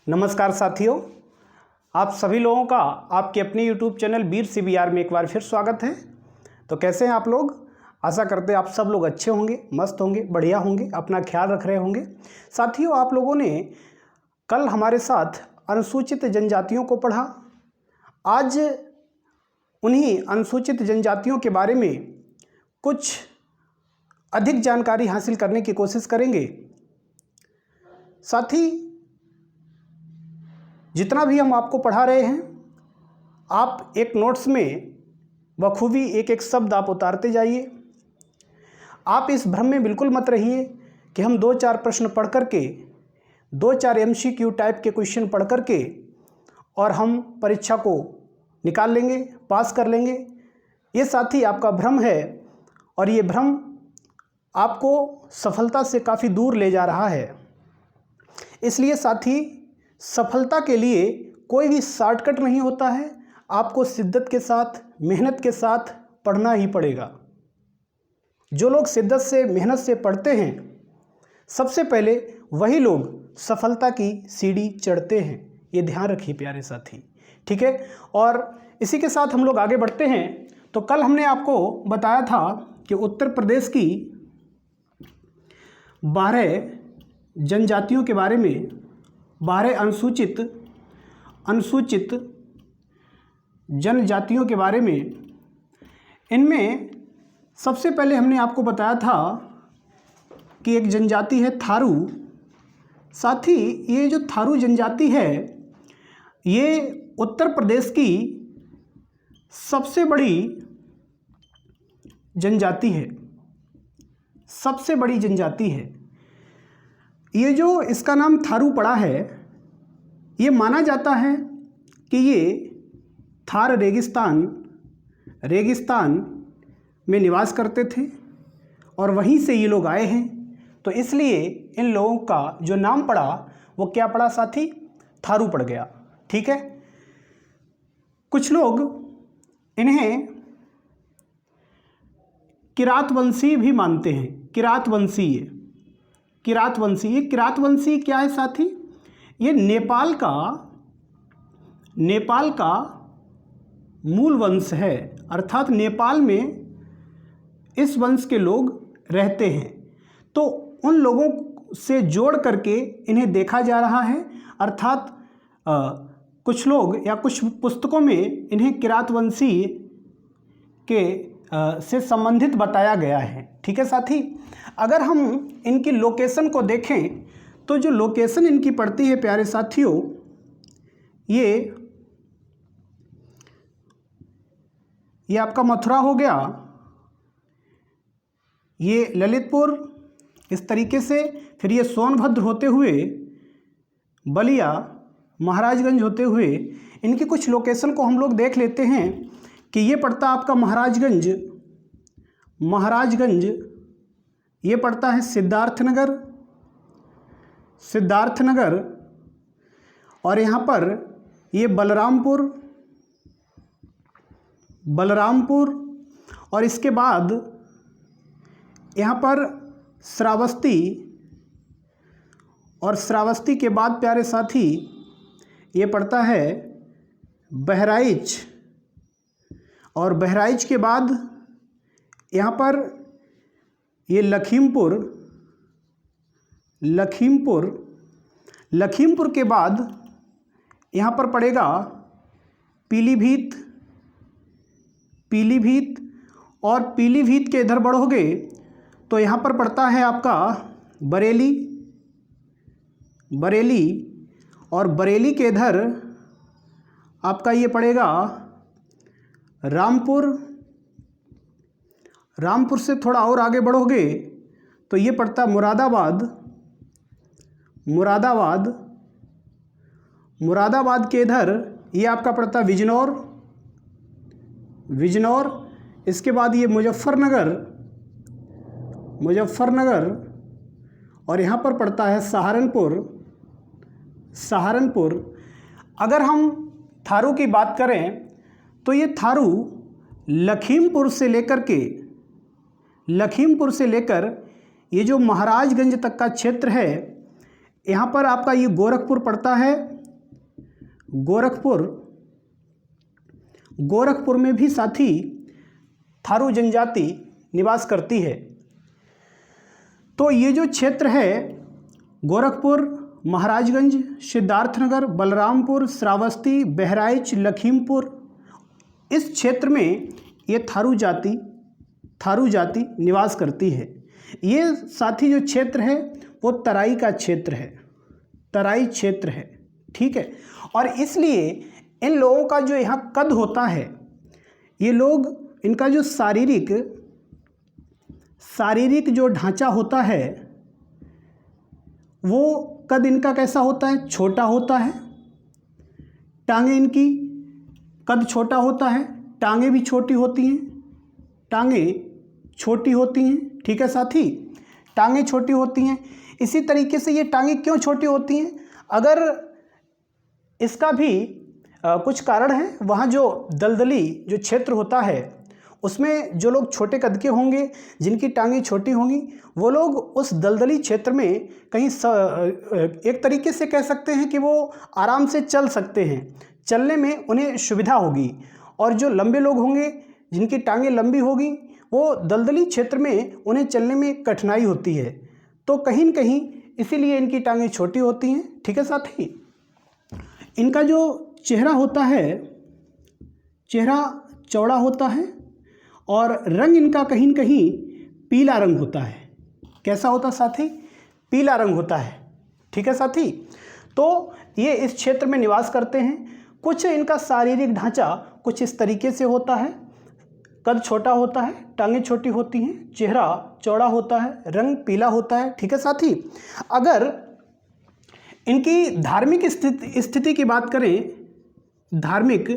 नमस्कार साथियों, आप सभी लोगों का आपके अपने YouTube चैनल वीर CBR में एक बार फिर स्वागत है। तो कैसे हैं आप लोग? आशा करते हैं आप सब लोग अच्छे होंगे, मस्त होंगे, बढ़िया होंगे, अपना ख्याल रख रहे होंगे। साथियों, आप लोगों ने कल हमारे साथ अनुसूचित जनजातियों को पढ़ा। आज उन्हीं अनुसूचित जनजातियों के बारे में कुछ अधिक जानकारी हासिल करने की कोशिश करेंगे। साथ ही जितना भी हम आपको पढ़ा रहे हैं, आप एक नोट्स में बखूबी एक एक शब्द आप उतारते जाइए। आप इस भ्रम में बिल्कुल मत रहिए कि हम 2-4 प्रश्न पढ़ करके, 2-4 MCQ टाइप के क्वेश्चन पढ़ करके और हम परीक्षा को निकाल लेंगे, पास कर लेंगे। ये साथी आपका भ्रम है और ये भ्रम आपको सफलता से काफ़ी दूर ले जा रहा है। इसलिए साथी, सफलता के लिए कोई भी शॉर्टकट नहीं होता है। आपको शिद्दत के साथ, मेहनत के साथ पढ़ना ही पड़ेगा। जो लोग शिद्दत से, मेहनत से पढ़ते हैं, सबसे पहले वही लोग सफलता की सीढ़ी चढ़ते हैं। ये ध्यान रखिए प्यारे साथी, ठीक है। और इसी के साथ हम लोग आगे बढ़ते हैं। तो कल हमने आपको बताया था कि उत्तर प्रदेश की 12 जनजातियों के बारे में, 12 अनुसूचित जनजातियों के बारे में। इनमें सबसे पहले हमने आपको बताया था कि एक जनजाति है थारू। साथ ही ये जो थारू जनजाति है, ये उत्तर प्रदेश की सबसे बड़ी जनजाति है, सबसे बड़ी जनजाति है। ये जो इसका नाम थारू पड़ा है, ये माना जाता है कि ये थार रेगिस्तान में निवास करते थे और वहीं से ये लोग आए हैं। तो इसलिए इन लोगों का जो नाम पड़ा वो क्या पड़ा साथी? थारू पड़ गया, ठीक है। कुछ लोग इन्हें किरातवंशी भी मानते हैं। किरातवंशी क्या है साथी? ये नेपाल का मूल वंश है, अर्थात नेपाल में इस वंश के लोग रहते हैं। तो उन लोगों से जोड़ करके इन्हें देखा जा रहा है, अर्थात कुछ लोग या कुछ पुस्तकों में इन्हें किरातवंशी के से संबंधित बताया गया है, ठीक है साथी। अगर हम इनकी लोकेशन को देखें तो जो लोकेशन इनकी पड़ती है प्यारे साथियों, ये आपका मथुरा हो गया, ये ललितपुर, इस तरीके से। फिर ये सोनभद्र होते हुए बलिया, महाराजगंज होते हुए, इनकी कुछ लोकेशन को हम लोग देख लेते हैं कि ये पड़ता आपका महाराजगंज, ये पड़ता है सिद्धार्थनगर, और यहाँ पर ये बलरामपुर, और इसके बाद यहाँ पर श्रावस्ती, और श्रावस्ती के बाद प्यारे साथी ये पड़ता है बहराइच, और बहराइच के बाद यहाँ पर ये लखीमपुर के बाद यहाँ पर पड़ेगा पीलीभीत, और पीलीभीत के इधर बढ़ोगे तो यहाँ पर पड़ता है आपका बरेली, और बरेली के इधर आपका ये पड़ेगा रामपुर से थोड़ा और आगे बढ़ोगे तो ये पड़ता मुरादाबाद के इधर ये आपका पड़ता बिजनौर। इसके बाद ये मुजफ्फरनगर, और यहाँ पर पड़ता है सहारनपुर। अगर हम थारू की बात करें तो ये थारू लखीमपुर से लेकर ये जो महाराजगंज तक का क्षेत्र है, यहाँ पर आपका ये गोरखपुर पड़ता है, गोरखपुर में भी साथी थारू जनजाति निवास करती है। तो ये जो क्षेत्र है गोरखपुर, महाराजगंज, सिद्धार्थनगर, बलरामपुर, श्रावस्ती, बहराइच, लखीमपुर, इस क्षेत्र में ये थारू जाति निवास करती है। ये साथी जो क्षेत्र है वो तराई का क्षेत्र है, तराई क्षेत्र है, ठीक है। और इसलिए इन लोगों का जो यहाँ कद होता है, ये लोग, इनका जो शारीरिक जो ढांचा होता है वो कद इनका कैसा होता है? छोटा होता है। टांगे इनकी कद छोटा होता है, टांगे भी छोटी होती हैं, टांगे छोटी होती हैं, ठीक है साथी, टांगे छोटी होती हैं। इसी तरीके से ये टांगे क्यों छोटी होती हैं? अगर इसका भी कुछ कारण है, वहाँ जो दलदली जो क्षेत्र होता है उसमें जो लोग छोटे कद के होंगे, जिनकी टांगे छोटी होंगी, वो लोग उस दलदली क्षेत्र में कहीं एक तरीके से कह सकते हैं कि वो आराम से चल सकते हैं, चलने में उन्हें सुविधा होगी। और जो लंबे लोग होंगे, जिनकी टांगे लंबी होगी, वो दलदली क्षेत्र में उन्हें चलने में कठिनाई होती है। तो कहीं न कहीं इसीलिए इनकी टांगे छोटी होती हैं, ठीक है साथी। इनका जो चेहरा होता है, चेहरा चौड़ा होता है और रंग इनका कहीं न कहीं पीला रंग होता है। कैसा होता है साथी? पीला रंग होता है, ठीक है साथी। तो ये इस क्षेत्र में निवास करते हैं। कुछ इनका शारीरिक ढांचा कुछ इस तरीके से होता है, कद छोटा होता है, टांगें छोटी होती हैं, चेहरा चौड़ा होता है, रंग पीला होता है, ठीक है साथी। अगर इनकी धार्मिक स्थिति की बात करें, धार्मिक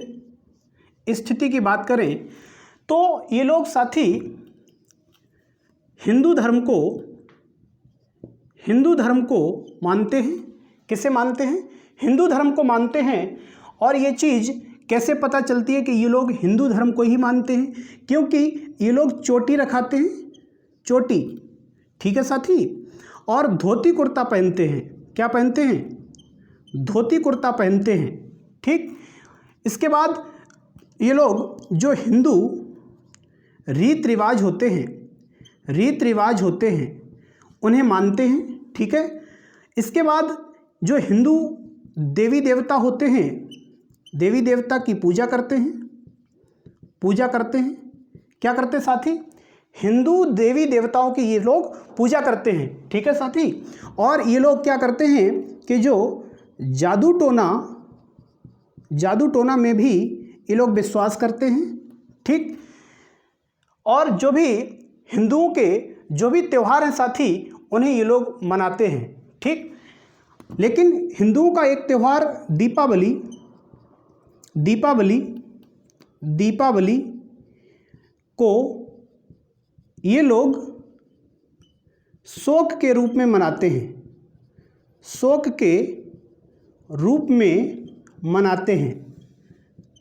स्थिति की बात करें तो ये लोग साथी हिंदू धर्म को मानते हैं। किसे मानते हैं? हिंदू धर्म को मानते हैं। और ये चीज़ कैसे पता चलती है कि ये लोग हिंदू धर्म को ही मानते हैं? क्योंकि ये लोग चोटी रखाते हैं, चोटी, ठीक है साथी, और धोती कुर्ता पहनते हैं। क्या पहनते हैं? धोती कुर्ता पहनते हैं, ठीक। इसके बाद ये लोग जो हिंदू रीत रिवाज होते हैं उन्हें मानते हैं, ठीक है। इसके बाद जो हिंदू देवी देवता होते हैं, देवी देवता की पूजा करते हैं। क्या करते हैं साथी? हिंदू देवी देवताओं की ये लोग पूजा करते हैं, ठीक है साथी। और ये लोग क्या करते हैं कि जो जादू टोना में भी ये लोग विश्वास करते हैं, ठीक। और जो भी हिंदुओं के जो भी त्यौहार हैं साथी, उन्हें ये लोग मनाते हैं, ठीक। लेकिन हिंदुओं का एक त्यौहार दीपावली को ये लोग शोक के रूप में मनाते हैं,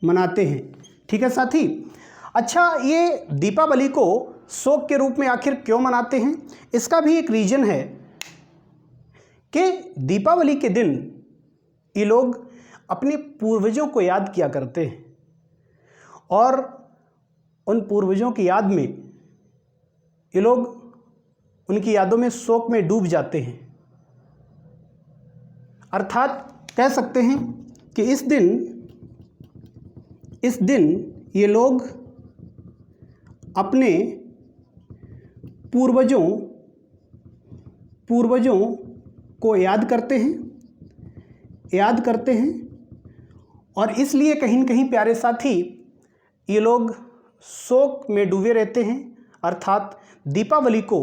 मनाते हैं, ठीक है साथी। अच्छा, ये दीपावली को शोक के रूप में आखिर क्यों मनाते हैं? इसका भी एक रीज़न है कि दीपावली के दिन ये लोग अपने पूर्वजों को याद किया करते हैं और उन पूर्वजों की याद में ये लोग उनकी यादों में शोक में डूब जाते हैं। अर्थात कह सकते हैं कि इस दिन ये लोग अपने पूर्वजों को याद करते हैं और इसलिए कहीं न कहीं प्यारे साथी ये लोग शोक में डूबे रहते हैं। अर्थात दीपावली को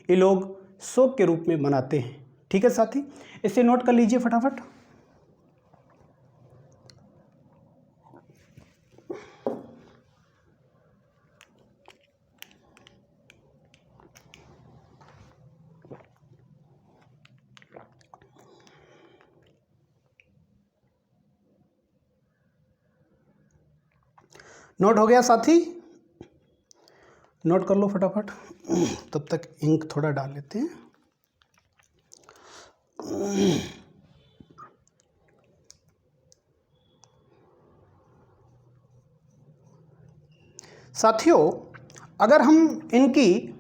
ये लोग शोक के रूप में मनाते हैं, ठीक है साथी। इसे नोट कर लीजिए फटाफट। नोट हो गया साथी? नोट कर लो फटाफट, तब तक इंक थोड़ा डाल लेते हैं। साथियों, अगर हम इनकी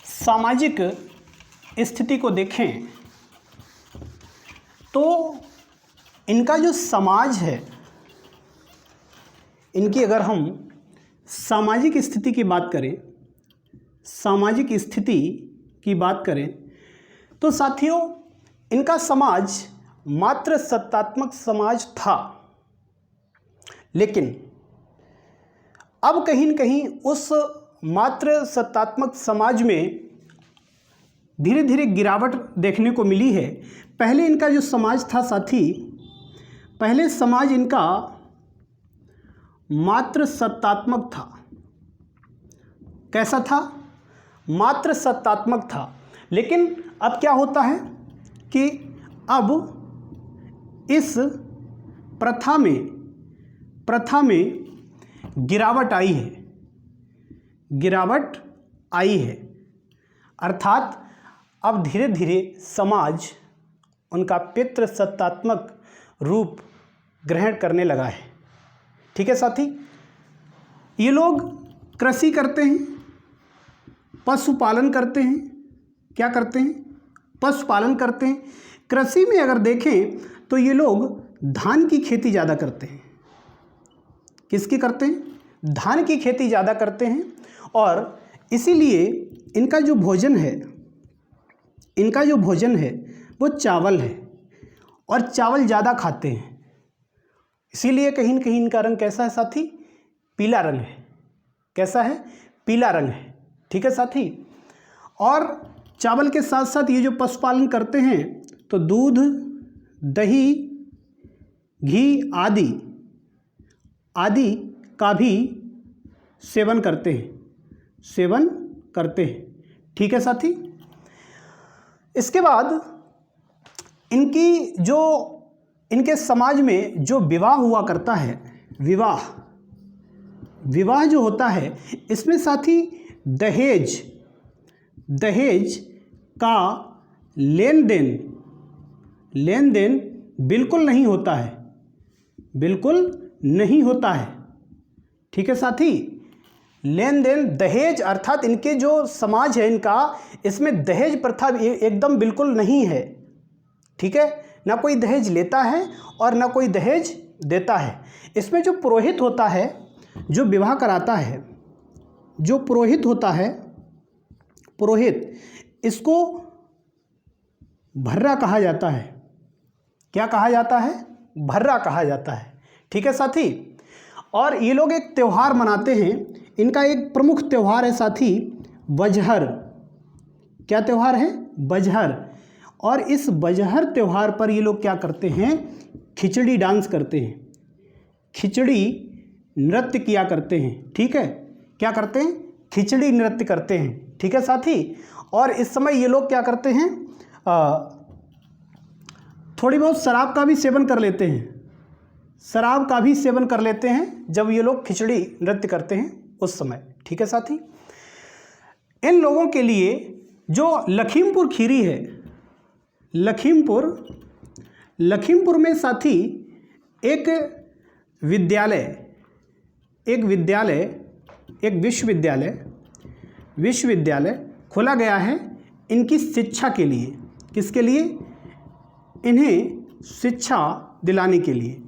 सामाजिक स्थिति को देखें तो इनका जो समाज है, इनकी अगर हम सामाजिक स्थिति की बात करें, सामाजिक स्थिति की बात करें तो साथियों, इनका समाज मात्र सत्तात्मक समाज था, लेकिन अब कहीं न कहीं उस मात्र सत्तात्मक समाज में धीरे धीरे गिरावट देखने को मिली है। पहले इनका जो समाज था साथी, पहले समाज इनका मात्र सत्तात्मक था। कैसा था? मात्र सत्तात्मक था। लेकिन अब क्या होता है कि अब इस प्रथा में गिरावट आई है, गिरावट आई है। अर्थात अब धीरे धीरे समाज उनका पितृ सत्तात्मक रूप ग्रहण करने लगा है। ठीक है साथी, ये लोग कृषि करते हैं, पशुपालन करते हैं। क्या करते हैं? पशुपालन करते हैं। कृषि में अगर देखें तो ये लोग धान की खेती ज़्यादा करते हैं। किसकी करते हैं? धान की खेती ज़्यादा करते हैं। और इसीलिए इनका जो भोजन है वो चावल है, और चावल ज़्यादा खाते हैं। इसीलिए कहीं न कहीं इनका रंग कैसा है साथी? पीला रंग है। कैसा है? पीला रंग है। ठीक है साथी। और चावल के साथ साथ ये जो पशुपालन करते हैं तो दूध, दही, घी आदि का भी सेवन करते हैं। ठीक है साथी। इसके बाद इनके समाज में जो विवाह हुआ करता है, विवाह जो होता है, इसमें साथी दहेज का लेन देन बिल्कुल नहीं होता है, बिल्कुल नहीं होता है। ठीक है साथी। लेन देन, दहेज, अर्थात इनके जो समाज है इनका, इसमें दहेज प्रथा एकदम बिल्कुल नहीं है। ठीक है। ना कोई दहेज लेता है और ना कोई दहेज देता है। इसमें जो पुरोहित होता है, जो विवाह कराता है, जो पुरोहित होता है, पुरोहित, इसको भर्रा कहा जाता है। क्या कहा जाता है? भर्रा कहा जाता है। ठीक है साथी। और ये लोग एक त्यौहार मनाते हैं। इनका एक प्रमुख त्यौहार है साथी बजहर। क्या त्यौहार है? बजहर। और इस बजहर त्यौहार पर ये लोग क्या करते हैं? खिचड़ी डांस करते हैं, खिचड़ी नृत्य किया करते हैं। ठीक है। क्या करते हैं? खिचड़ी नृत्य करते हैं। ठीक है साथी। और इस समय ये लोग क्या करते हैं? थोड़ी बहुत शराब का भी सेवन कर लेते हैं। शराब का भी सेवन कर लेते हैं जब ये लोग खिचड़ी नृत्य करते हैं उस समय। ठीक है साथी। इन लोगों के लिए जो लखीमपुर खीरी है, लखीमपुर में साथी एक विश्वविद्यालय खोला गया है इनकी शिक्षा के लिए। किसके लिए? इन्हें शिक्षा दिलाने के लिए।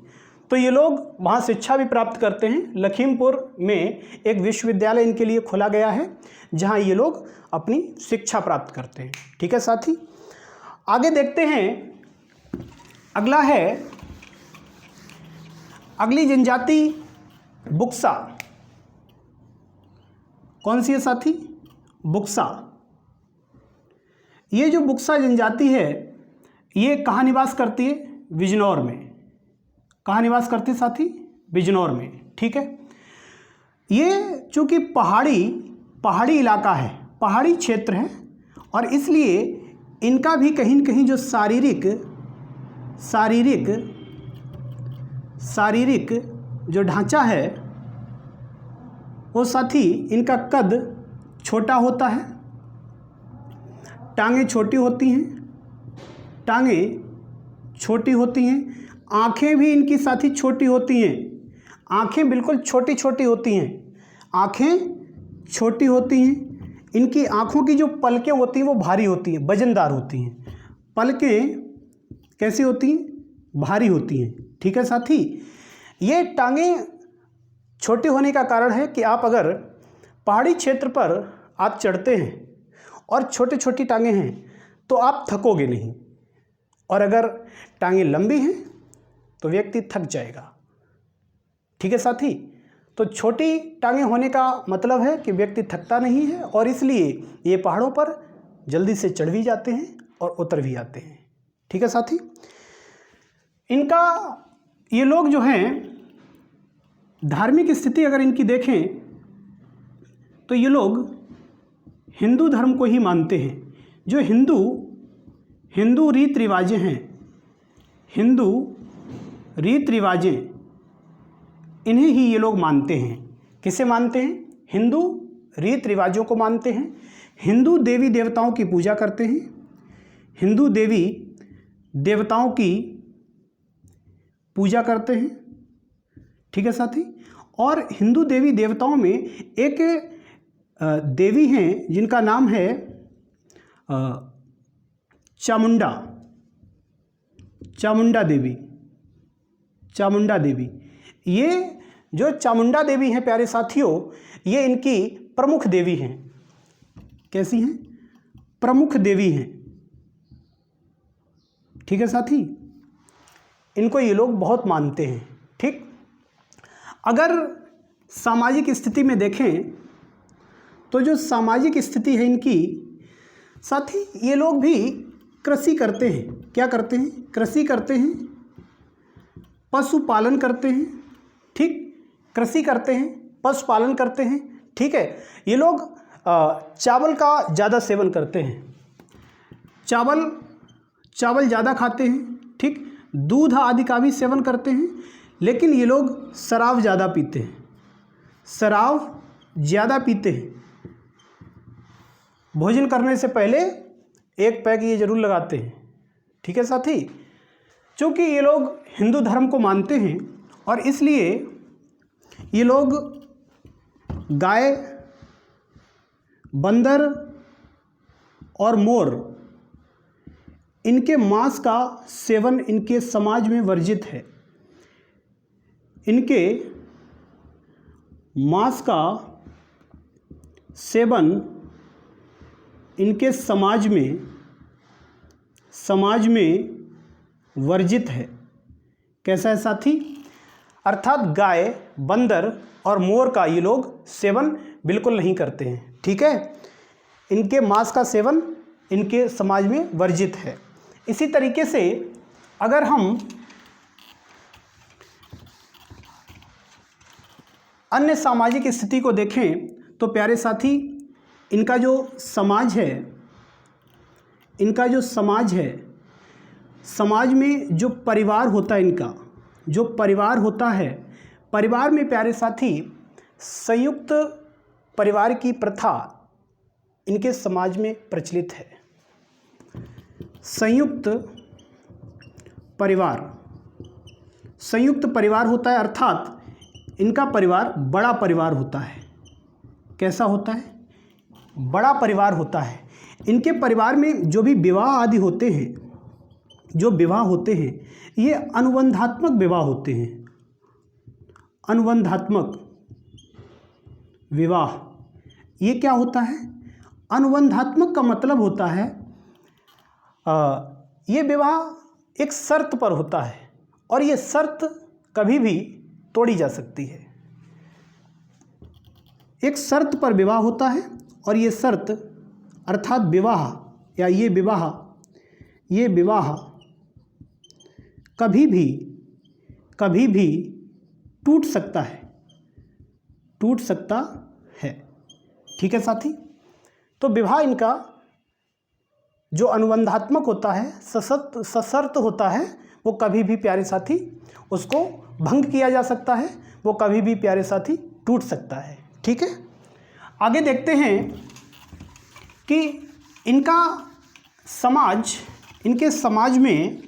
तो ये लोग वहाँ शिक्षा भी प्राप्त करते हैं। लखीमपुर में एक विश्वविद्यालय इनके लिए खोला गया है जहाँ ये लोग अपनी शिक्षा प्राप्त करते हैं। ठीक है साथी। आगे देखते हैं। अगला है, अगली जनजाति बुक्सा। कौन सी है साथी? बुक्सा। ये जो बुक्सा जनजाति है, ये कहाँ निवास करती है? बिजनौर में। कहाँ निवास करती है साथी? बिजनौर में। ठीक है। ये चूँकि पहाड़ी इलाका है, पहाड़ी क्षेत्र है, और इसलिए इनका भी कहीं न कहीं जो शारीरिक जो ढांचा है वो साथी इनका कद छोटा होता है, टांगें छोटी होती होती हैं, आँखें भी इनकी साथी छोटी होती हैं। आँखें बिल्कुल छोटी छोटी होती हैं, आँखें छोटी होती हैं। इनकी आँखों की जो पलकें होती हैं वो भारी होती हैं, वजनदार होती हैं। पलकें कैसी होती हैं? भारी होती हैं। ठीक है साथी, ये टांगें छोटी होने का कारण है कि आप अगर पहाड़ी क्षेत्र पर आप चढ़ते हैं और छोटी छोटी टांगें हैं तो आप थकोगे नहीं, और अगर टांगें लंबी हैं तो व्यक्ति थक जाएगा। ठीक है साथी, तो छोटी टांगें होने का मतलब है कि व्यक्ति थकता नहीं है, और इसलिए ये पहाड़ों पर जल्दी से चढ़ भी जाते हैं और उतर भी आते हैं। ठीक है साथी, इनका ये लोग जो हैं, धार्मिक स्थिति अगर इनकी देखें तो ये लोग हिंदू धर्म को ही मानते हैं। जो हिंदू रीत रिवाजें हैं, हिंदू रीत रिवाजें, इन्हें ही ये लोग मानते हैं। किसे मानते हैं? हिंदू रीत रिवाजों को मानते हैं। हिंदू देवी देवताओं की पूजा करते हैं, हिंदू देवी देवताओं की पूजा करते हैं। ठीक है साथी, और हिंदू देवी देवताओं में एक देवी हैं जिनका नाम है चामुंडा देवी। ये जो चामुंडा देवी हैं प्यारे साथियों, ये इनकी प्रमुख देवी हैं। कैसी हैं? प्रमुख देवी हैं। ठीक है साथी, इनको ये लोग बहुत मानते हैं। ठीक, अगर सामाजिक स्थिति में देखें तो जो सामाजिक स्थिति है इनकी, साथी ये लोग भी कृषि करते हैं। क्या करते हैं? कृषि करते हैं, पशुपालन करते हैं। ठीक, कृषि करते हैं, पशुपालन करते हैं। ठीक है, ये लोग चावल का ज़्यादा सेवन करते हैं, चावल ज़्यादा खाते हैं। ठीक, दूध आदि का भी सेवन करते हैं, लेकिन ये लोग शराब ज़्यादा पीते हैं, शराब ज़्यादा पीते हैं। भोजन करने से पहले एक पैग ये जरूर लगाते हैं। ठीक है साथी, चूँकि ये लोग हिंदू धर्म को मानते हैं और इसलिए ये लोग गाय, बंदर और मोर, इनके मांस का सेवन इनके समाज में वर्जित है। इनके मांस का सेवन इनके समाज में वर्जित है। कैसा है साथी? अर्थात गाय, बंदर और मोर का ये लोग सेवन बिल्कुल नहीं करते हैं। ठीक है, इनके मांस का सेवन इनके समाज में वर्जित है। इसी तरीके से अगर हम अन्य सामाजिक स्थिति को देखें तो प्यारे साथी, इनका जो समाज है, समाज में जो परिवार होता है, इनका जो परिवार होता है, परिवार में प्यारे साथी संयुक्त परिवार की प्रथा इनके समाज में प्रचलित है। संयुक्त परिवार होता है, अर्थात इनका परिवार बड़ा परिवार होता है। कैसा होता है? बड़ा परिवार होता है। इनके परिवार में जो भी विवाह आदि होते हैं, ये अनुबंधात्मक विवाह होते हैं। अनुबंधात्मक विवाह, ये क्या होता है? अनुबंधात्मक का मतलब होता है ये विवाह एक शर्त पर होता है और ये शर्त कभी भी तोड़ी जा सकती है। एक शर्त पर विवाह होता है और ये शर्त अर्थात विवाह या ये विवाह कभी भी टूट सकता है। ठीक है साथी, तो विवाह इनका जो अनुबंधात्मक होता है, सशर्त होता है, वो कभी भी प्यारे साथी उसको भंग किया जा सकता है, वो कभी भी प्यारे साथी टूट सकता है। ठीक है, आगे देखते हैं कि इनके समाज में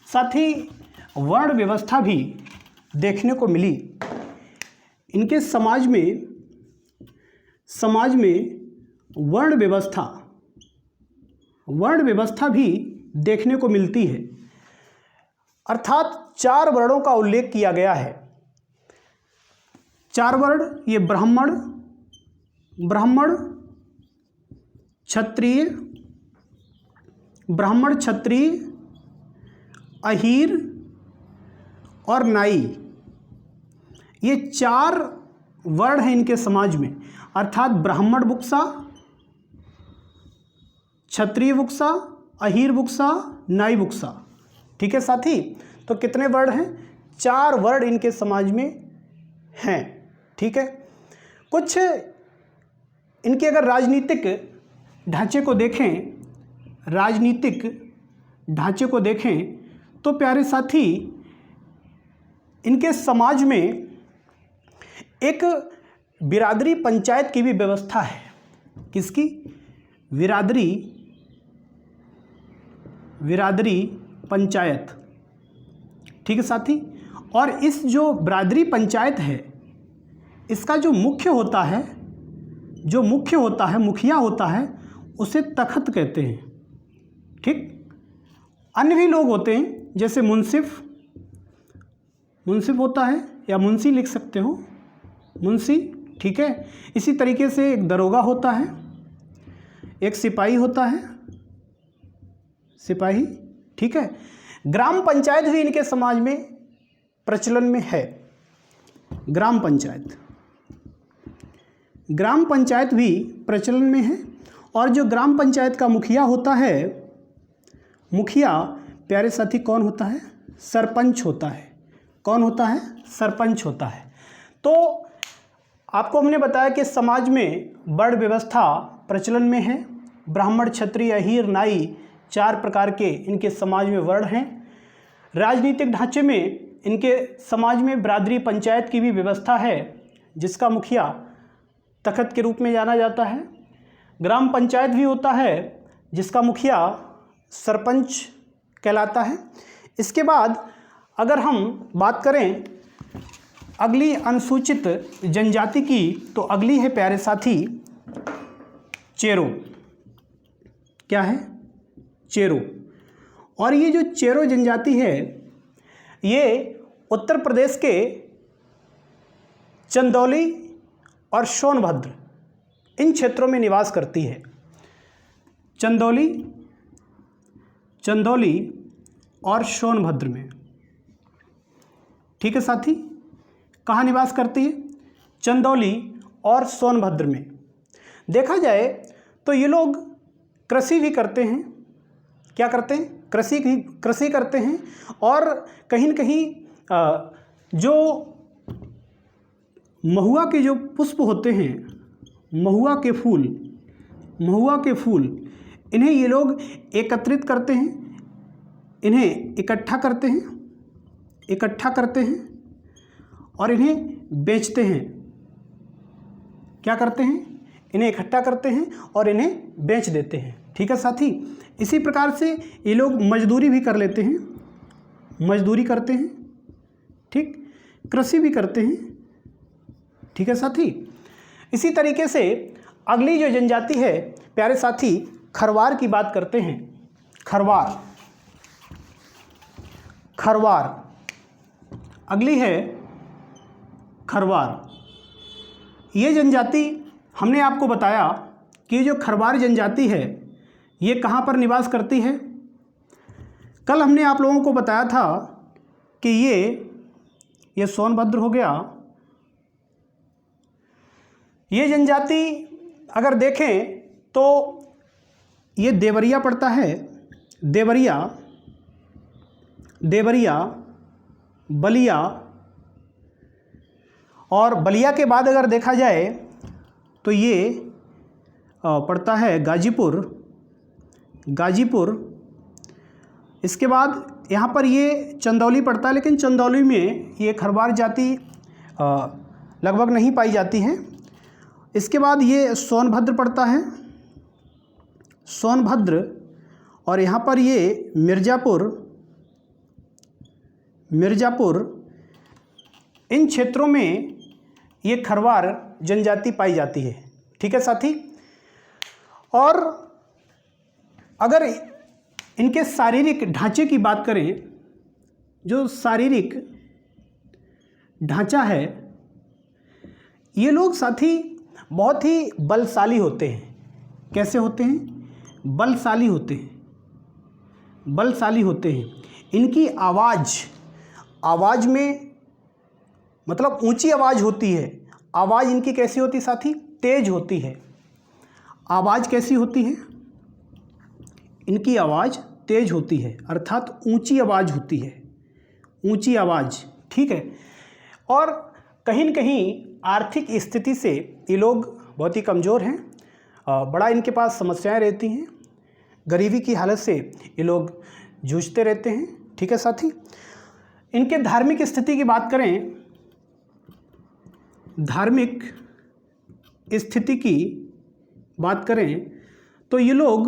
साथी वर्ण व्यवस्था भी देखने को मिली। इनके समाज में वर्ण व्यवस्था भी देखने को मिलती है, अर्थात 4 वर्णों का उल्लेख किया गया है। 4 वर्ण, ये ब्राह्मण, क्षत्रिय, अहीर और नाई, ये 4 वर्ण हैं इनके समाज में, अर्थात ब्राह्मण बुक्सा, क्षत्रिय बुक्सा, अहीर बुक्सा, नाई बुक्सा। ठीक है साथी, तो कितने वर्ण हैं? 4 वर्ण इनके समाज में हैं। ठीक है, कुछ इनके अगर राजनीतिक ढांचे को देखें तो प्यारे साथी, इनके समाज में एक बिरादरी पंचायत की भी व्यवस्था है। किसकी? बिरादरी पंचायत। ठीक है साथी, और इस जो बिरादरी पंचायत है, इसका जो मुख्य होता है, मुखिया होता है, उसे तख्त कहते हैं। ठीक, अन्य भी लोग होते हैं, जैसे मुंसिफ होता है, या मुंशी लिख सकते हो, मुंशी। ठीक है, इसी तरीके से एक दरोगा होता है, एक सिपाही होता है, सिपाही। ठीक है, ग्राम पंचायत भी इनके समाज में प्रचलन में है। ग्राम पंचायत भी प्रचलन में है, और जो ग्राम पंचायत का मुखिया होता है, मुखिया प्यारे साथी कौन होता है? सरपंच होता है। कौन होता है? सरपंच होता है। तो आपको हमने बताया कि समाज में वर्ण व्यवस्था प्रचलन में है। ब्राह्मण, क्षत्रिय, अहीर, नाई, 4 प्रकार के इनके समाज में वर्ण हैं। राजनीतिक ढांचे में इनके समाज में बिरादरी पंचायत की भी व्यवस्था है, जिसका मुखिया तख्त के रूप में जाना जाता है। ग्राम पंचायत भी होता है, जिसका मुखिया सरपंच कहलाता है। इसके बाद अगर हम बात करें अगली अनुसूचित जनजाति की, तो अगली है प्यारे साथी चेरो। क्या है? चेरो। और ये जो चेरो जनजाति है, ये उत्तर प्रदेश के चंदौली और सोनभद्र इन क्षेत्रों में निवास करती है। चंदौली और सोनभद्र में। ठीक है साथी, कहाँ निवास करती है? चंदौली और सोनभद्र में। देखा जाए तो ये लोग कृषि भी करते हैं। क्या करते हैं? कृषि करते हैं, और कहीं न कहीं जो महुआ के जो पुष्प होते हैं, महुआ के फूल, इन्हें ये लोग एकत्रित करते हैं, इन्हें इकट्ठा करते हैं और इन्हें बेचते हैं। क्या करते हैं? इन्हें इकट्ठा करते हैं और इन्हें बेच देते हैं। ठीक है साथी, इसी प्रकार से ये लोग मजदूरी भी कर लेते हैं, मजदूरी करते हैं। ठीक, कृषि भी करते हैं। ठीक है साथी, इसी तरीके से अगली जो जनजाति है प्यारे साथी, खरवार की बात करते हैं। खरवार अगली है खरवार। ये जनजाति हमने आपको बताया कि जो खरवार जनजाति है, ये कहाँ पर निवास करती है? कल हमने आप लोगों को बताया था कि ये सोनभद्र हो गया। ये जनजाति अगर देखें तो ये देवरिया पड़ता है। देवरिया, बलिया, और बलिया के बाद अगर देखा जाए तो ये पड़ता है गाजीपुर। इसके बाद यहाँ पर ये चंदौली पड़ता है, लेकिन चंदौली में ये खरवार जाति लगभग नहीं पाई जाती है। इसके बाद ये सोनभद्र पड़ता है, सोनभद्र, और यहाँ पर ये मिर्ज़ापुर, इन क्षेत्रों में ये खरवार जनजाति पाई जाती है। ठीक है साथी। और अगर इनके शारीरिक ढांचे की बात करें, जो शारीरिक ढांचा है, ये लोग साथी बहुत ही बलशाली होते हैं। कैसे होते हैं? बलशाली होते हैं, बलशाली होते हैं। इनकी आवाज़ में मतलब ऊंची आवाज़ होती है। आवाज़ इनकी कैसी होती साथी? तेज होती है। आवाज़ कैसी होती है? इनकी आवाज़ तेज होती है, अर्थात ऊंची आवाज़ होती है, ऊंची आवाज़। ठीक है। और कहीं न कहीं आर्थिक स्थिति से ये लोग बहुत ही कमज़ोर हैं। बड़ा इनके पास समस्याएं रहती हैं। गरीबी की हालत से ये लोग जूझते रहते हैं। ठीक है साथी। इनके धार्मिक स्थिति की बात करें, धार्मिक स्थिति की बात करें तो ये लोग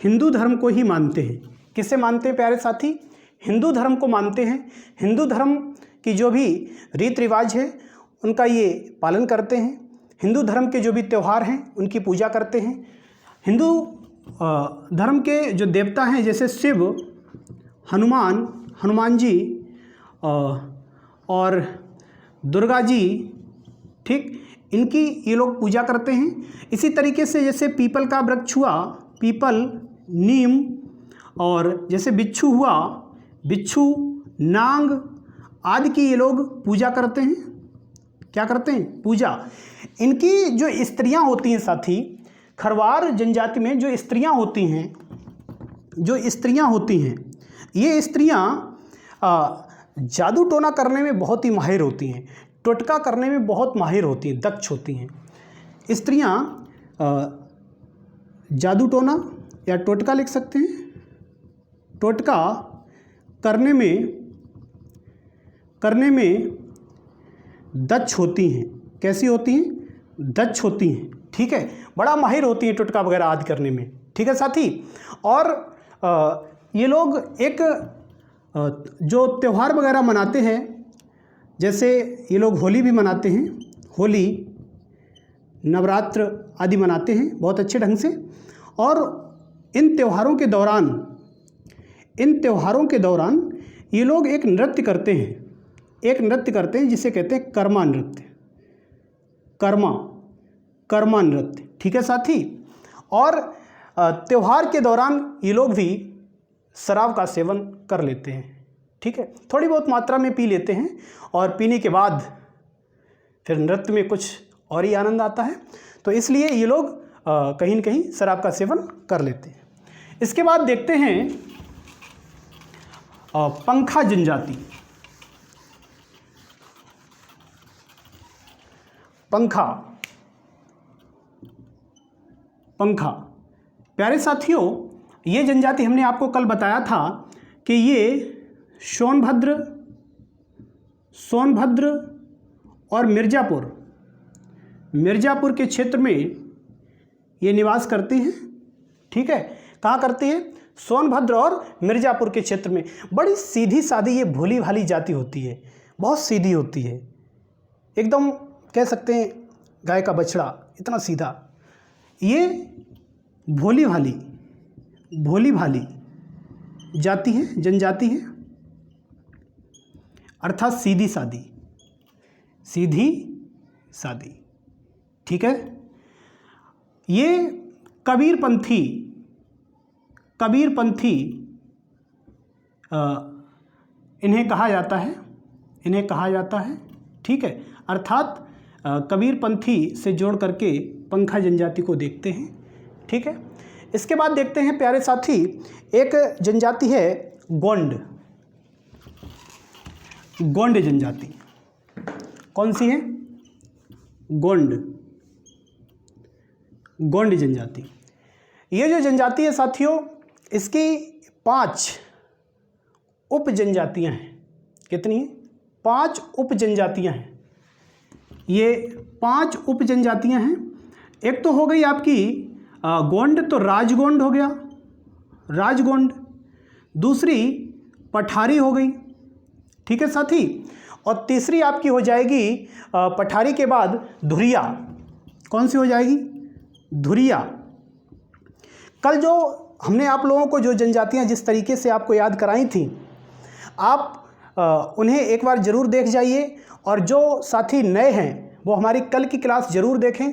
हिंदू धर्म को ही मानते हैं। किसे मानते हैं प्यारे साथी? हिंदू धर्म को मानते हैं। हिंदू धर्म की जो भी रीति रिवाज है उनका ये पालन करते हैं। हिंदू धर्म के जो भी त्यौहार हैं उनकी पूजा करते हैं। हिंदू धर्म के जो देवता हैं जैसे शिव, हनुमान जी और दुर्गा जी, ठीक, इनकी ये लोग पूजा करते हैं। इसी तरीके से जैसे पीपल का वृक्ष हुआ, पीपल, नीम, और जैसे बिच्छू हुआ, बिच्छू, नांग आदि की ये लोग पूजा करते हैं। क्या करते हैं? पूजा। इनकी जो स्त्रियां होती हैं साथी, खरवार जनजाति में जो स्त्रियां होती हैं, ये स्त्रियां जादू टोना करने में बहुत ही माहिर होती हैं, टोटका करने में बहुत माहिर होती हैं, दक्ष होती हैं। स्त्रियां जादू टोना या टोटका लिख सकते हैं, टोटका करने में दक्ष होती हैं। कैसी होती हैं? दक्ष होती हैं। ठीक है। बड़ा माहिर होती हैं टोटका वगैरह आदि करने में। ठीक है साथी। और ये लोग एक जो त्यौहार वगैरह मनाते हैं, जैसे ये लोग होली भी मनाते हैं, होली, नवरात्र आदि मनाते हैं बहुत अच्छे ढंग से। और इन त्योहारों के दौरान ये लोग एक नृत्य करते हैं, जिसे कहते हैं कर्मा नृत्य, कर्मा नृत्य। ठीक है साथी। और त्यौहार के दौरान ये लोग भी शराब का सेवन कर लेते हैं। ठीक है। थोड़ी बहुत मात्रा में पी लेते हैं और पीने के बाद फिर नृत्य में कुछ और ही आनंद आता है, तो इसलिए ये लोग कहीं न कहीं शराब का सेवन कर लेते हैं। इसके बाद देखते हैं पंखा जनजाति। पंखा प्यारे साथियों, ये जनजाति हमने आपको कल बताया था कि ये सोनभद्र और मिर्ज़ापुर के क्षेत्र में ये निवास करते हैं। ठीक है। कहाँ करते हैं? सोनभद्र और मिर्ज़ापुर के क्षेत्र में। बड़ी सीधी सादी ये भोली भाली जाति होती है, बहुत सीधी होती है, एकदम कह सकते हैं गाय का बछड़ा, इतना सीधा। ये भोली भाली जाति है, जनजाति है, अर्थात सीधी सादी। ठीक है। ये कबीरपंथी इन्हें कहा जाता है। ठीक है। अर्थात कबीरपंथी से जोड़ करके पंखा जनजाति को देखते हैं। ठीक है। इसके बाद देखते हैं प्यारे साथी, एक जनजाति है गोंड जनजाति। कौन सी है? गोंड जनजाति। ये जो जनजाति है साथियों, इसकी 5 उप जनजातियाँ हैं। कितनी हैं? 5 उप जनजातियाँ हैं। ये 5 उप जनजातियाँ हैं। एक तो हो गई आपकी गोंड, तो राजगोंड हो गया, राजगोंड। दूसरी पठारी हो गई। ठीक है साथी। और तीसरी आपकी हो जाएगी पठारी के बाद धुरिया। कौन सी हो जाएगी? धुरिया। कल जो हमने आप लोगों को जो जनजातियां जिस तरीके से आपको याद कराई थी, आप उन्हें एक बार ज़रूर देख जाइए, और जो साथी नए हैं वो हमारी कल की क्लास ज़रूर देखें।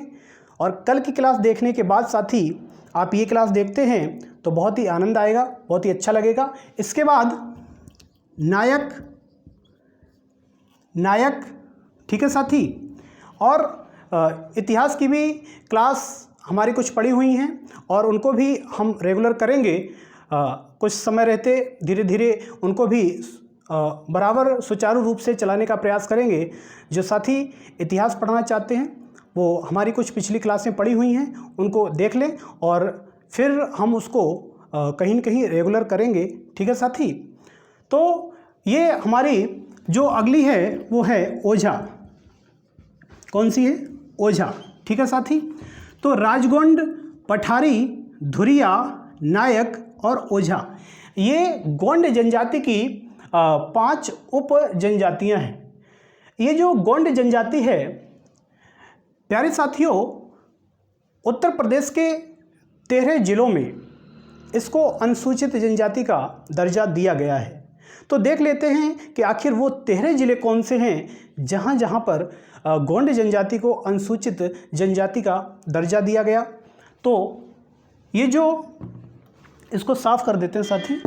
और कल की क्लास देखने के बाद साथी आप ये क्लास देखते हैं तो बहुत ही आनंद आएगा, बहुत ही अच्छा लगेगा। इसके बाद नायक, ठीक है साथी। और इतिहास की भी क्लास हमारी कुछ पड़ी हुई हैं और उनको भी हम रेगुलर करेंगे। कुछ समय रहते धीरे धीरे उनको भी बराबर सुचारू रूप से चलाने का प्रयास करेंगे। जो साथी इतिहास पढ़ना चाहते हैं वो हमारी कुछ पिछली क्लासें पढ़ी हुई हैं, उनको देख लें और फिर हम उसको कहीं न कहीं रेगुलर करेंगे, ठीक है साथी। तो ये हमारी जो अगली है वो है ओझा। कौन सी है? ओझा, ठीक है साथी। तो राजगोंड, पठारी, धुरिया, नायक और ओझा, ये गोंड जनजाति की 5 उप जनजातियाँ हैं। ये जो गोंड जनजाति है प्यारे साथियों, उत्तर प्रदेश के 13 जिलों में इसको अनुसूचित जनजाति का दर्जा दिया गया है। तो देख लेते हैं कि आखिर वो 13 जिले कौन से हैं जहाँ जहाँ पर गोंड जनजाति को अनुसूचित जनजाति का दर्जा दिया गया। तो ये जो इसको साफ कर देते हैं साथी।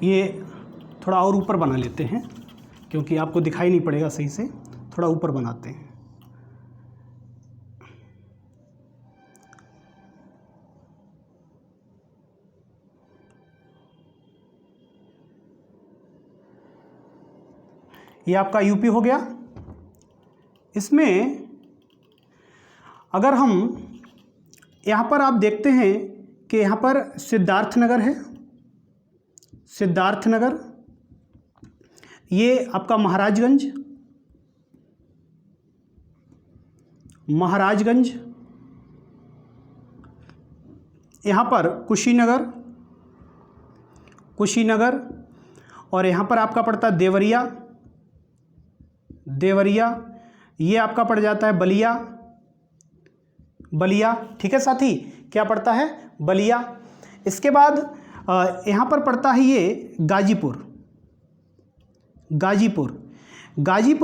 ये थोड़ा और ऊपर बना लेते हैं क्योंकि आपको दिखाई नहीं पड़ेगा सही से, थोड़ा ऊपर बनाते हैं। ये आपका यूपी हो गया। इसमें अगर हम यहाँ पर आप देखते हैं कि यहाँ पर सिद्धार्थनगर है, सिद्धार्थनगर, ये आपका महाराजगंज, यहाँ पर कुशीनगर, और यहाँ पर आपका पड़ता है देवरिया, ये आपका पड़ जाता है बलिया, ठीक है साथी, क्या पड़ता है? बलिया। इसके बाद यहाँ पर पड़ता है ये गाजीपुर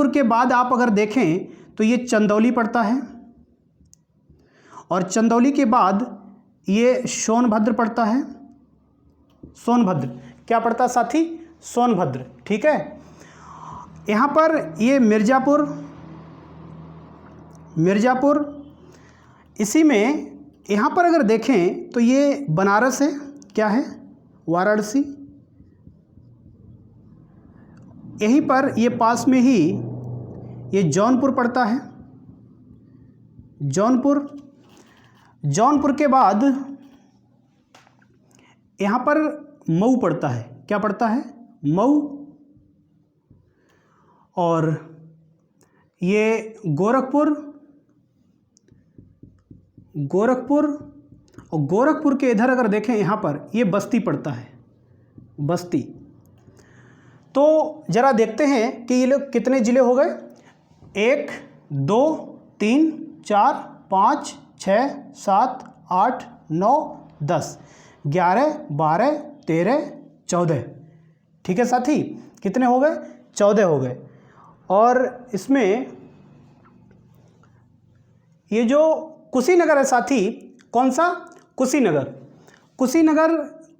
के बाद आप अगर देखें तो ये चंदौली पड़ता है, और चंदौली के बाद ये सोनभद्र पड़ता है। सोनभद्र क्या पड़ता है साथी? सोनभद्र, ठीक है। यहाँ पर ये मिर्ज़ापुर, इसी में यहाँ पर अगर देखें तो ये बनारस है, क्या है? वाराणसी। यहीं पर ये पास में ही ये जौनपुर पड़ता है, जौनपुर के बाद यहाँ पर मऊ पड़ता है, क्या पड़ता है? मऊ। और ये गोरखपुर, और गोरखपुर के इधर अगर देखें यहाँ पर ये बस्ती पड़ता है, बस्ती। तो ज़रा देखते हैं कि ये लोग कितने ज़िले हो गए। 1 2 3 4 5 6 7 8 9 10 11 12 13 14, ठीक है साथी। कितने हो गए? 14 हो गए। और इसमें ये जो कुशीनगर है साथी, कौन सा? कुशीनगर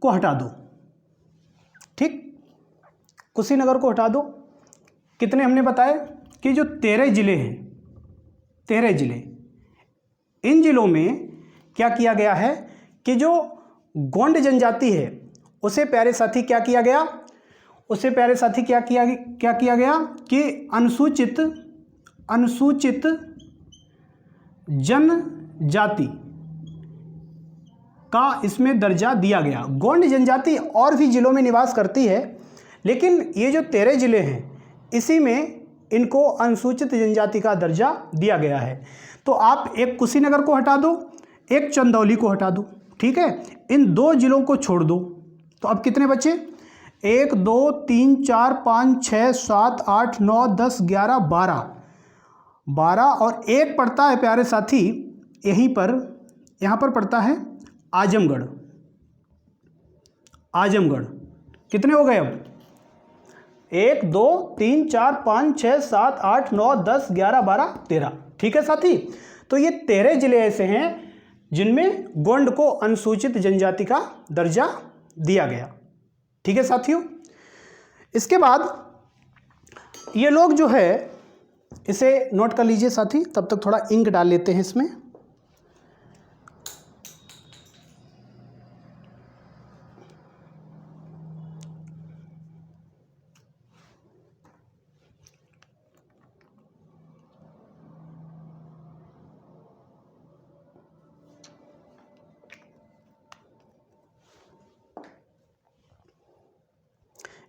को हटा दो, ठीक, कुशीनगर को हटा दो। कितने हमने बताए कि जो 13 ज़िले हैं, 13 ज़िले, इन ज़िलों में क्या किया गया है कि जो गोंड जनजाति है उसे प्यारे साथी क्या किया गया? क्या किया गया कि अनुसूचित जनजाति का इसमें दर्जा दिया गया। गोंड जनजाति और भी ज़िलों में निवास करती है, लेकिन ये जो 13 ज़िले हैं इसी में इनको अनुसूचित जनजाति का दर्जा दिया गया है। तो आप एक कुशीनगर को हटा दो, एक चंदौली को हटा दो, ठीक है, इन 2 जिलों को छोड़ दो, तो अब कितने बचे? 1 2 3 4 5 6 7 8 9 10 11 12 और एक पड़ता है प्यारे साथी यहीं पर, यहाँ पर पड़ता है आजमगढ़। आजमगढ़ कितने हो गए अब? 1 2 3 4 5 6 7 8 9 10 11 12 13, ठीक है साथी। तो ये 13 जिले ऐसे हैं जिनमें गोंड को अनुसूचित जनजाति का दर्जा दिया गया, ठीक है साथियों। इसके बाद ये लोग जो है, इसे नोट कर लीजिए साथी, तब तक थोड़ा इंक डाल लेते हैं इसमें।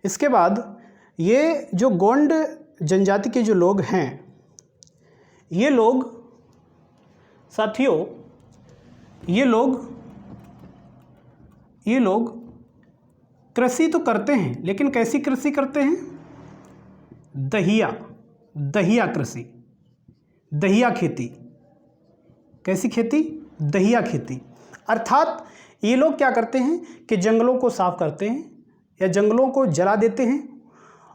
इसके बाद ये जो गोंड जनजाति के जो लोग हैं, ये लोग साथियों, ये लोग कृषि तो करते हैं, लेकिन कैसी कृषि करते हैं? दहिया कृषि, दहिया खेती। कैसी खेती? दहिया खेती। अर्थात ये लोग क्या करते हैं कि जंगलों को साफ करते हैं या जंगलों को जला देते हैं,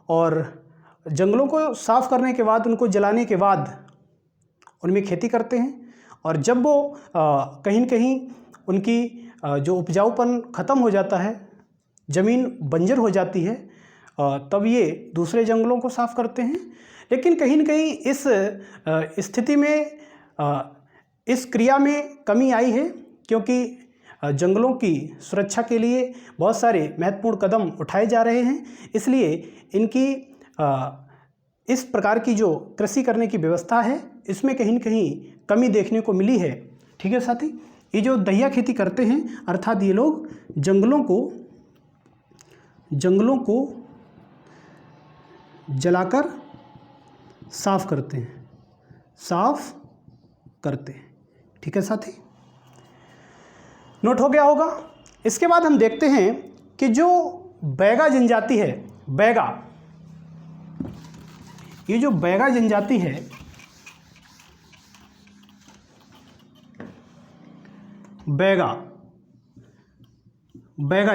और जंगलों को साफ करने के बाद, उनको जलाने के बाद उनमें खेती करते हैं। और जब वो कहीं न कहीं उनकी जो उपजाऊपन ख़त्म हो जाता है, ज़मीन बंजर हो जाती है, तब ये दूसरे जंगलों को साफ करते हैं। लेकिन कहीं न कहीं इस स्थिति में, इस क्रिया में कमी आई है, क्योंकि जंगलों की सुरक्षा के लिए बहुत सारे महत्वपूर्ण कदम उठाए जा रहे हैं। इसलिए इनकी इस प्रकार की जो कृषि करने की व्यवस्था है, इसमें कहीं न कहीं कमी देखने को मिली है, ठीक है साथी। ये जो दहिया खेती करते हैं, अर्थात ये लोग जंगलों को जलाकर साफ करते हैं, ठीक है साथी। नोट हो गया होगा। इसके बाद हम देखते हैं कि जो बैगा जनजाति है, ये जो बैगा जनजाति है, बैगा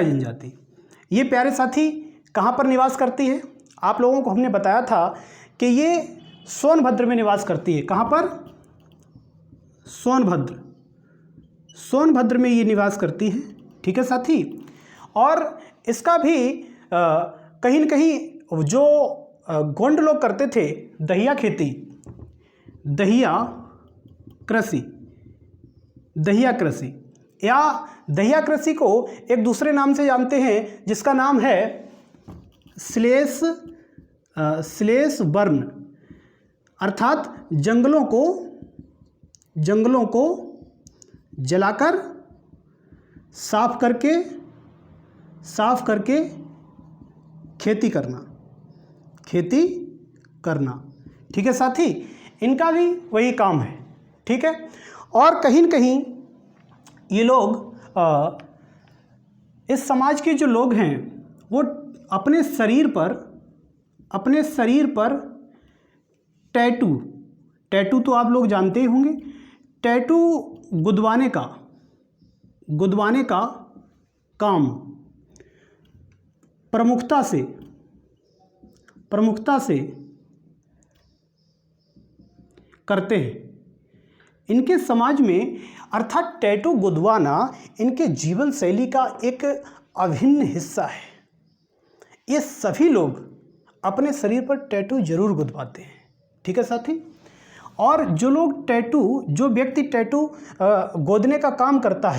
जनजाति, ये प्यारे साथी कहाँ पर निवास करती है? आप लोगों को हमने बताया था कि ये सोनभद्र में निवास करती है। कहाँ पर? सोनभद्र में ये निवास करती है, ठीक है साथी। और इसका भी कहीं न कहीं जो गोंड लोग करते थे दहिया खेती, दहिया कृषि या दहिया कृषि को एक दूसरे नाम से जानते हैं, जिसका नाम है स्लेश बर्न। अर्थात जंगलों को जलाकर साफ करके खेती करना, ठीक है साथी। इनका भी वही काम है, ठीक है। और कहीं न कहीं ये लोग इस समाज के जो लोग हैं, वो अपने शरीर पर टैटू तो आप लोग जानते ही होंगे, टैटू गुदवाने का काम प्रमुखता से करते हैं। इनके समाज में अर्थात टैटू गुदवाना इनके जीवन शैली का एक अभिन्न हिस्सा है। ये सभी लोग अपने शरीर पर टैटू जरूर गुदवाते हैं, ठीक है साथी। और जो व्यक्ति टैटू गोदने का काम करता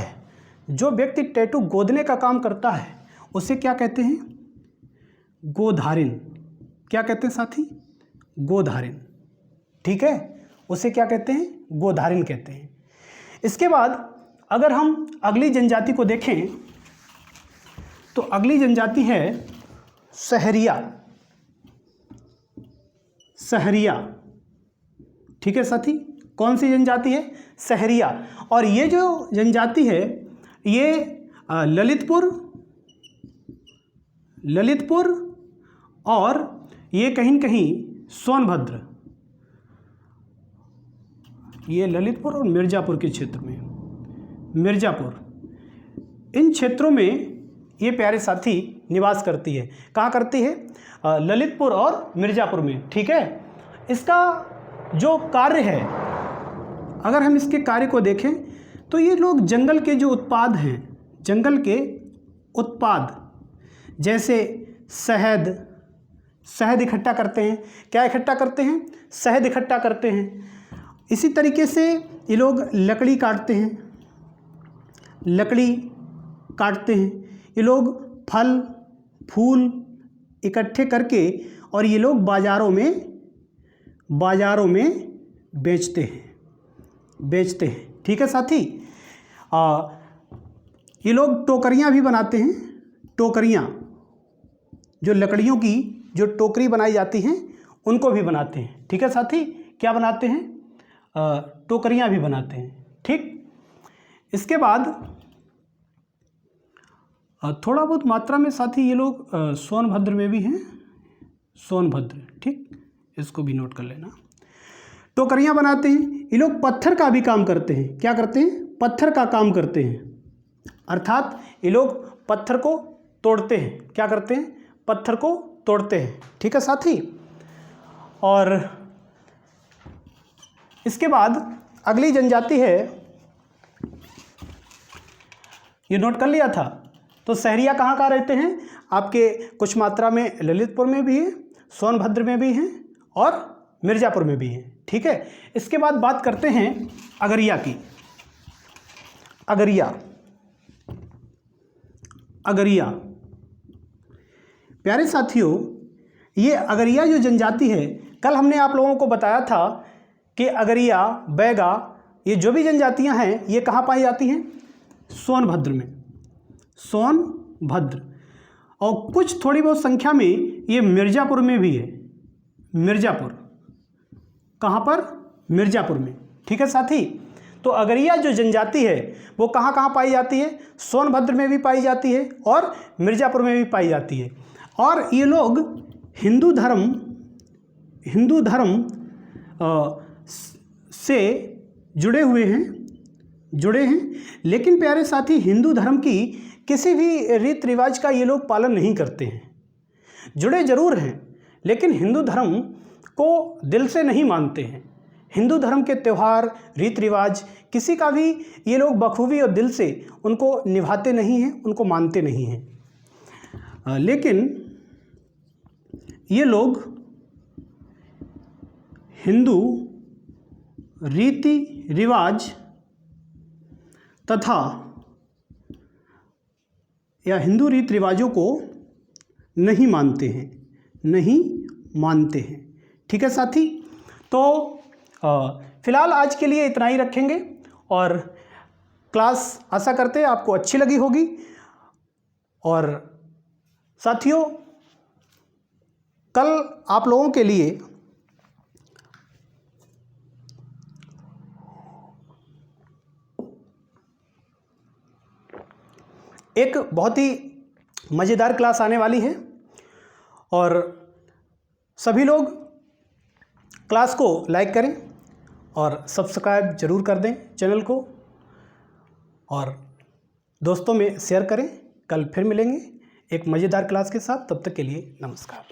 है, उसे क्या कहते हैं? गोधारिन। क्या कहते हैं साथी? गोधारिन, ठीक है। उसे क्या कहते हैं? गोधारिन कहते हैं। इसके बाद अगर हम अगली जनजाति को देखें, तो अगली जनजाति है सहरिया। सहरिया। ठीक है साथी, कौन सी जनजाति है? सहरिया। और ये जो जनजाति है ये ललितपुर और ये कहीं न कहीं सोनभद्र, ये ललितपुर और मिर्ज़ापुर के क्षेत्र में, मिर्ज़ापुर, इन क्षेत्रों में ये प्यारे साथी निवास करती है। कहाँ करती है? ललितपुर और मिर्ज़ापुर में। ठीक है, इसका जो कार्य है, अगर हम इसके कार्य को देखें तो ये लोग जंगल के जो उत्पाद हैं, जंगल के उत्पाद जैसे शहद इकट्ठा करते हैं। क्या इकट्ठा करते हैं? शहद इकट्ठा करते हैं। इसी तरीके से ये लोग लकड़ी काटते हैं, ये लोग फल फूल इकट्ठे करके और ये लोग बाज़ारों में बेचते हैं। ठीक है साथी, ये लोग टोकरियाँ भी बनाते हैं। टोकरियाँ, जो लकड़ियों की जो टोकरी बनाई जाती हैं उनको भी बनाते हैं। ठीक है साथी, क्या बनाते हैं? टोकरियाँ भी बनाते हैं। ठीक, इसके बाद थोड़ा बहुत मात्रा में साथी ये लोग सोनभद्र में भी हैं, सोनभद्र। ठीक, इसको भी नोट कर लेना। टोकरियाँ बनाते हैं। ये लोग पत्थर का भी काम करते हैं। क्या करते हैं? पत्थर का काम करते हैं, अर्थात ये लोग पत्थर को तोड़ते हैं। क्या करते हैं? पत्थर को तोड़ते हैं। ठीक है साथी, और इसके बाद अगली जनजाति है, ये नोट कर लिया था। तो सहरिया कहाँ रहते हैं? आपके कुछ मात्रा में ललितपुर में भी है, सोनभद्र में भी हैं और मिर्ज़ापुर में भी हैं। ठीक है, इसके बाद बात करते हैं अगरिया की। अगरिया प्यारे साथियों, ये अगरिया जो जनजाति है, कल हमने आप लोगों को बताया था कि अगरिया, बैगा, ये जो भी जनजातियां हैं ये कहाँ पाई जाती हैं? सोनभद्र में, सोनभद्र, और कुछ थोड़ी बहुत संख्या में ये मिर्ज़ापुर में भी है। मिर्ज़ापुर, कहाँ पर? मिर्ज़ापुर में। ठीक है साथी, तो अगरिया जो जनजाति है वो कहाँ कहाँ पाई जाती है? सोनभद्र में भी पाई जाती है और मिर्ज़ापुर में भी पाई जाती है। और ये लोग हिंदू धर्म से जुड़े हैं, लेकिन प्यारे साथी हिंदू धर्म की किसी भी रीति रिवाज का ये लोग पालन नहीं करते हैं। जुड़े जरूर हैं लेकिन हिंदू धर्म को दिल से नहीं मानते हैं। हिंदू धर्म के त्यौहार, रीति रिवाज किसी का भी ये लोग बखूबी और दिल से उनको निभाते नहीं हैं, उनको मानते नहीं हैं। लेकिन ये लोग हिंदू रीति रिवाज तथा या हिंदू रीति रिवाजों को नहीं मानते हैं। ठीक है साथी, तो फिलहाल आज के लिए इतना ही रखेंगे और क्लास आशा करते हैं आपको अच्छी लगी होगी। और साथियों, कल आप लोगों के लिए एक बहुत ही मज़ेदार क्लास आने वाली है और सभी लोग क्लास को लाइक करें और सब्सक्राइब जरूर कर दें चैनल को और दोस्तों में शेयर करें। कल फिर मिलेंगे एक मज़ेदार क्लास के साथ, तब तक के लिए नमस्कार।